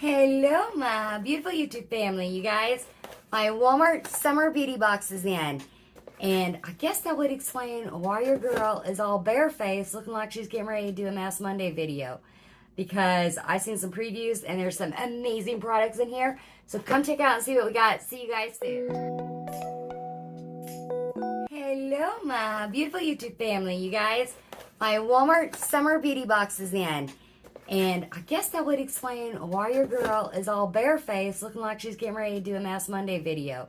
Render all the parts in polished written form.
Hello, my beautiful YouTube family, you guys. My Walmart summer beauty box is in. And I guess that would explain why your girl is all barefaced looking like she's getting ready to do a Mass Monday video. Because I've seen some previews and there's some amazing products in here. So come check out and see what we got. See you guys soon. Hello, my beautiful YouTube family, you guys. My Walmart summer beauty box is in. And I guess that would explain why your girl is all barefaced looking like she's getting ready to do a Mass Monday video.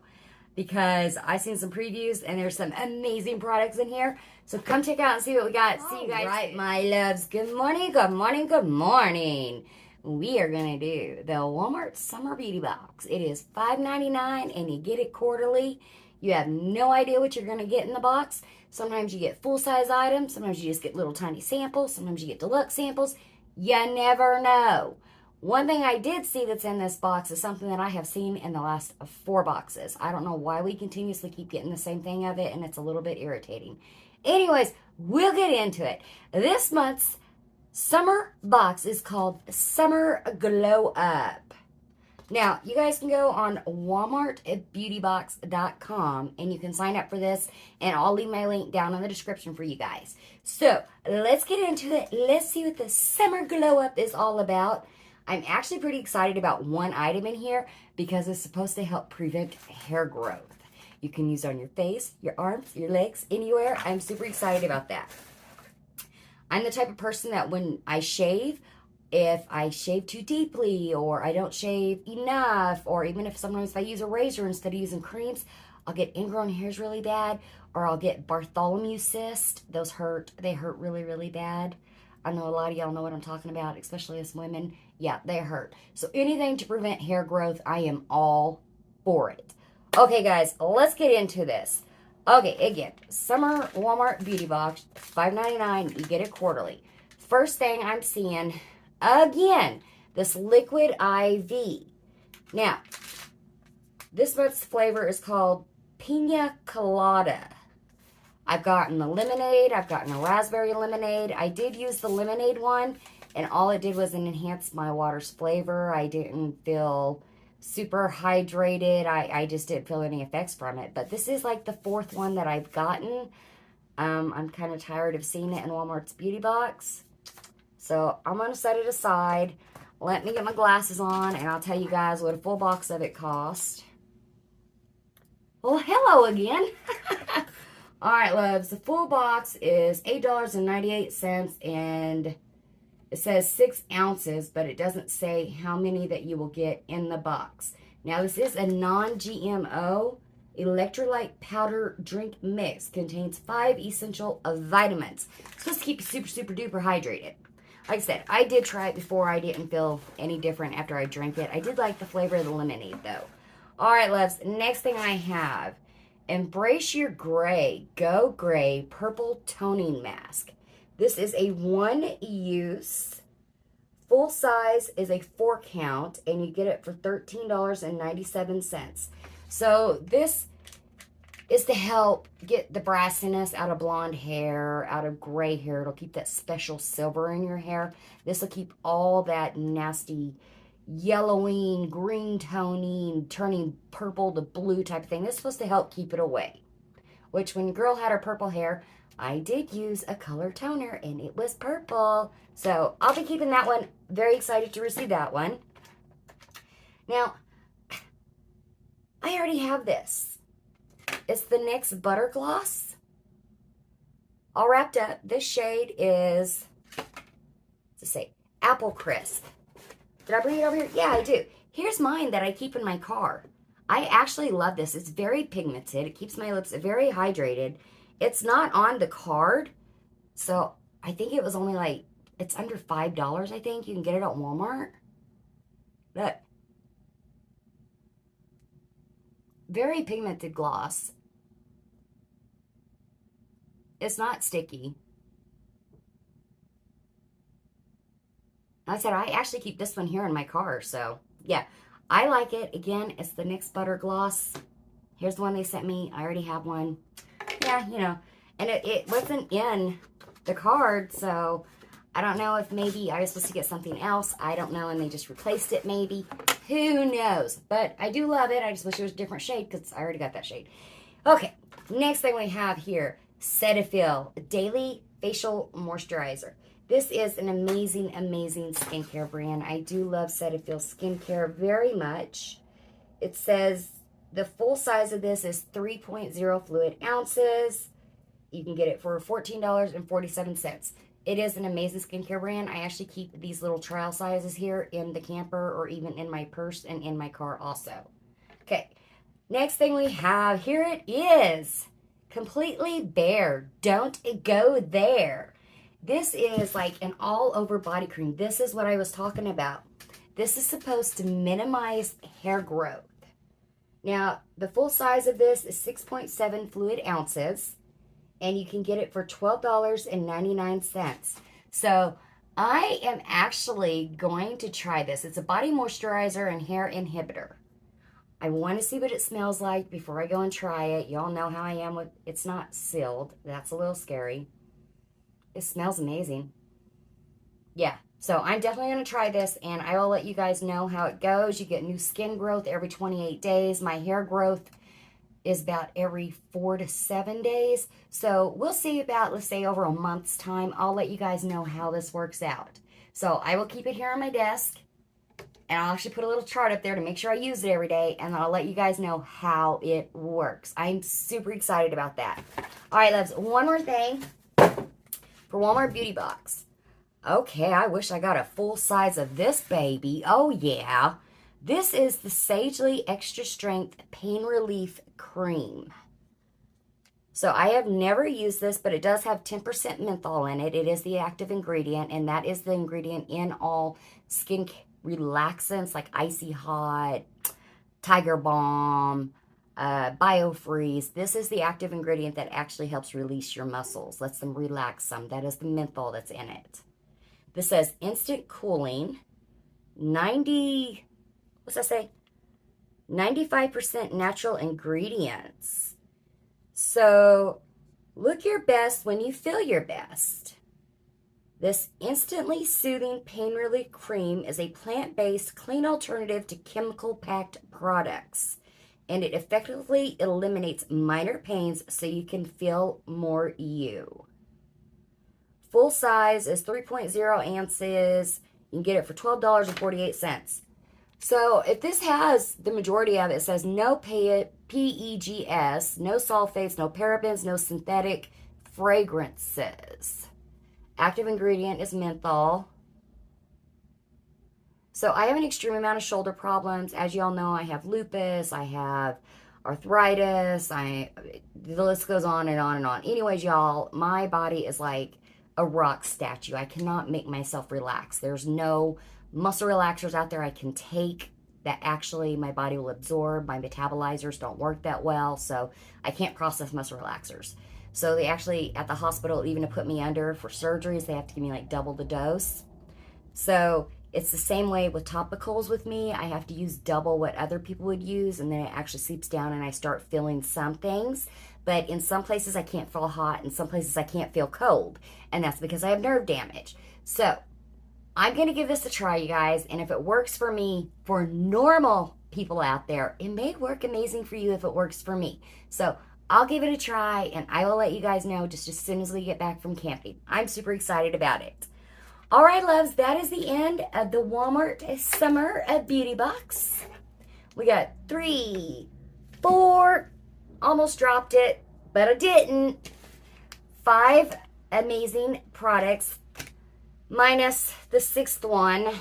Because I've seen some previews and there's some amazing products in here. So come check out and see what we got. See you guys. All right, my loves. Good morning, good morning, good morning. We are going to do the Walmart Summer Beauty Box. It is $5.99 and you get it quarterly. You have no idea what you're going to get in the box. Sometimes you get full-size items. Sometimes you just get little tiny samples. Sometimes you get deluxe samples. You never know. One thing I did see that's in this box is something that I have seen in the last 4 boxes. I don't know why we continuously keep getting the same thing of it, and it's a little bit irritating. Anyways, we'll get into it. This month's summer box is called Summer Glow Up. Now, you guys can go on walmartbeautybox.com and you can sign up for this, and I'll leave my link down in the description for you guys. So, let's get into it. Let's see what the Summer Glow Up is all about. I'm actually pretty excited about one item in here because it's supposed to help prevent hair growth. You can use it on your face, your arms, your legs, anywhere. I'm super excited about that. I'm the type of person that when I shave, if I shave too deeply or I don't shave enough, or even if sometimes if I use a razor instead of using creams, I'll get ingrown hairs really bad, or I'll get Bartholomew cyst. Those hurt. They hurt really, really bad. I know a lot of y'all know what I'm talking about, especially us women. Yeah, they hurt. So anything to prevent hair growth, I am all for it. Okay, guys, let's get into this. Okay, again, Summer Walmart Beauty Box, $5.99. You get it quarterly. First thing I'm seeing, again, this liquid IV. Now, this month's flavor is called Pina Colada. I've gotten the lemonade. I've gotten a raspberry lemonade. I did use the lemonade one, and all it did was enhance my water's flavor. I didn't feel super hydrated. I just didn't feel any effects from it. But this is like the 4th one that I've gotten. I'm kind of tired of seeing it in Walmart's beauty box. So I'm going to set it aside. Let me get my glasses on, and I'll tell you guys what a full box of it cost. Well, hello again. All right, loves. The full box is $8.98, and it says 6 ounces, but it doesn't say how many that you will get in the box. Now, this is a non-GMO electrolyte powder drink mix. Contains 5 essential vitamins. It's supposed to keep you super, super duper hydrated. Like I said, I did try it before. I didn't feel any different after I drank it. I did like the flavor of the lemonade, though. All right, loves. Next thing I have, Embrace Your Gray Go Gray Purple Toning Mask. This is a 1-use. Full size is a 4 count, and you get it for $13.97. So this is to help get the brassiness out of blonde hair, out of gray hair. It'll keep that special silver in your hair. This will keep all that nasty yellowing, green toning, turning purple to blue type of thing. This is supposed to help keep it away. Which, when your girl had her purple hair, I did use a color toner, and it was purple. So, I'll be keeping that one. Very excited to receive that one. Now, I already have this. It's the Nyx Butter Gloss. All wrapped up. This shade is, let's say, Apple Crisp. Did I bring it over here? Yeah, I do. Here's mine that I keep in my car. I actually love this. It's very pigmented. It keeps my lips very hydrated. It's not on the card, so I think it was only like, it's under $5, I think. You can get it at Walmart. Look. Very pigmented gloss. It's not sticky. Like I said, I actually keep this one here in my car, so yeah. I like it. Again, it's the Nyx Butter Gloss. Here's the one they sent me. I already have one. Yeah, you know, and it wasn't in the card, so I don't know if maybe I was supposed to get something else. I don't know, and they just replaced it maybe. Who knows? But I do love it. I just wish it was a different shade because I already got that shade. Okay, next thing we have here, Cetaphil Daily Facial Moisturizer. This is an amazing, amazing skincare brand. I do love Cetaphil skincare very much. It says the full size of this is 3.0 fluid ounces. You can get it for $14.47. It is an amazing skincare brand. I actually keep these little trial sizes here in the camper or even in my purse and in my car also. Okay, next thing we have, here it is. Completely Bare. Don't go there. This is like an all-over body cream. This is what I was talking about. This is supposed to minimize hair growth. Now, the full size of this is 6.7 fluid ounces. And you can get it for $12.99. So I am actually going to try this. It's a body moisturizer and hair inhibitor. I want to see what it smells like before I go and try it. Y'all know how I am with it's not sealed. That's a little scary. It smells amazing. Yeah, so I'm definitely going to try this, and I will let you guys know how it goes. You get new skin growth every 28 days. My hair growth is about every 4 to 7 days. So we'll see about, let's say, over a month's time. I'll let you guys know how this works out. So I will keep it here on my desk, and I'll actually put a little chart up there to make sure I use it every day, and I'll let you guys know how it works. I'm super excited about that. All right, loves, one more thing for Walmart Beauty Box. Okay, I wish I got a full size of this baby. Oh, yeah. This is the Sagely Extra Strength Pain Relief Cream. So I have never used this, but it does have 10% menthol in it. It is the active ingredient, and that is the ingredient in all skin relaxants like Icy Hot, Tiger Balm, BioFreeze. This is the active ingredient that actually helps release your muscles, lets them relax some. That is the menthol that's in it. This says instant cooling, 95% natural ingredients. So look your best when you feel your best. This instantly soothing pain relief cream is a plant-based, clean alternative to chemical-packed products, and it effectively eliminates minor pains so you can feel more you. Full size is 3.0 ounces. You can get it for $12.48. So if this has the majority of it, it says no PEGs, no sulfates, no parabens, no synthetic fragrances. Active ingredient is menthol. So I have an extreme amount of shoulder problems. As y'all know, I have lupus, I have arthritis, the list goes on and on and on. Anyways, y'all, my body is like a rock statue. I cannot make myself relax. There's no muscle relaxers out there I can take that actually my body will absorb. My metabolizers don't work that well, so I can't process muscle relaxers. So they actually, at the hospital, even to put me under for surgeries, they have to give me like double the dose. So it's the same way with topicals with me. I have to use double what other people would use, and then it actually seeps down and I start feeling some things. But in some places I can't feel hot, in some places I can't feel cold, and that's because I have nerve damage. So I'm going to give this a try, you guys, and if it works for me, for normal people out there, it may work amazing for you if it works for me. So I'll give it a try, and I will let you guys know just as soon as we get back from camping. I'm super excited about it. All right, loves, that is the end of the Walmart Summer Beauty Box. We got 3, 4, almost dropped it, but I didn't. 5 amazing products, minus the 6th one,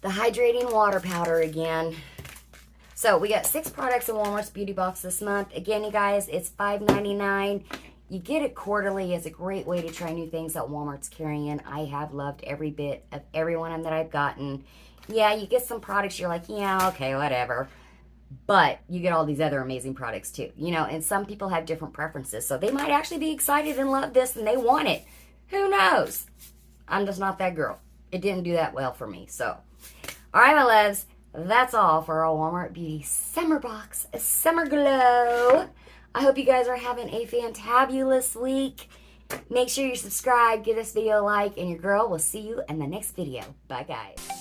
the hydrating water powder again. So we got 6 products in Walmart's Beauty Box this month. Again, you guys, it's $5.99. You get it quarterly. It's a great way to try new things that Walmart's carrying. I have loved every bit of every one that I've gotten. Yeah, you get some products you're like, yeah, okay, whatever. But you get all these other amazing products too. You know, and some people have different preferences. So they might actually be excited and love this and they want it. Who knows? I'm just not that girl. It didn't do that well for me. So, all right, my loves. That's all for our Walmart Beauty Summer Box, Summer Glow. I hope you guys are having a fantabulous week. Make sure you subscribe, give this video a like, and your girl will see you in the next video. Bye, guys.